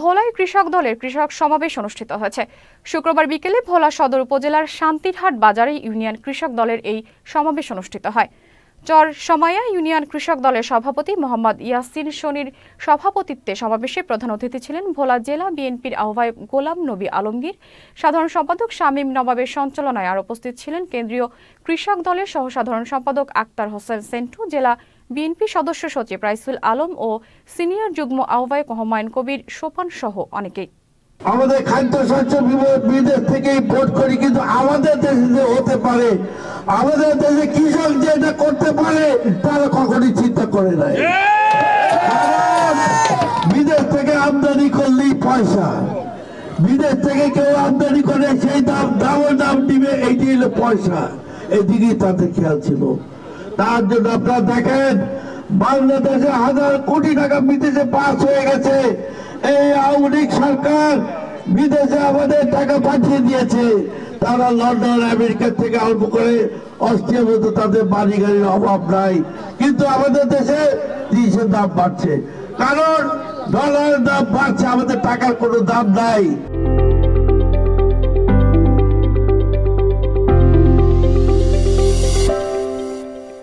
ভোলায় কৃষক দলের কৃষক সমাবেশ অনুষ্ঠিত হয়েছে। শুক্রবার বিকেলে ভোলা সদর উপজেলার শান্তিরহাট বাজারে ইউনিয়ন কৃষক দলের এই সমাবেশ অনুষ্ঠিত হয়। চর সমায়া ইউনিয়ন কৃষক দলের সভাপতি মোহাম্মদ ইয়াসিন শনির সভাপতিত্বে সমাবেশে প্রধান অতিথি ছিলেন ভোলা জেলা বিএনপির আহ্বায়ক গোলাম নবী আলমগীর। সাধারণ সম্পাদক শামীম নবাবের সঞ্চালনায় আর উপস্থিত ছিলেন কেন্দ্রীয় কৃষক দলের সহসাধারণ সম্পাদক আক্তার হোসেন সেন্টু, জেলা বিএনপি সদস্য সচিব রাইসুল আলম ও সিনিয়র যুগ্ম আহ্বায়ক হুমায়ুন কবির সোপান সহ অনেকেই। আমাদের খাদ্য শস্য বিদেশ থেকে ইম্পোর্ট করি, কিন্তু আমাদের দেশে যে হতে পারে, আমাদের দেশে কৃষক যে এটা করতে পারে তারা কখনই চিন্তা করে নাই। বিদেশ থেকে আমদানি করলেই পয়সা, বিদেশ থেকে কেউ আমদানি করে সেই দাম দিবে, এইটি হলো পয়সা। এদিকেই তাদের খেয়াল ছিল। তার জন্য আপনারা দেখেন বাংলাদেশে হাজার কোটি টাকা বিদেশে পাস হয়ে গেছে। এই আওয়ামী লীগ সরকার বিদেশে আমাদের টাকা পাঠিয়ে দিয়েছে। তারা লন্ডন আমেরিকা থেকে আরম্ভ করে অস্ট্রিয়া মতো তাদের বাড়ি গাড়ির অভাব নাই, কিন্তু আমাদের দেশে জিনিসের দাম বাড়ছে, কারণ ডলারের দাম বাড়ছে, আমাদের টাকার কোনো দাম নাই।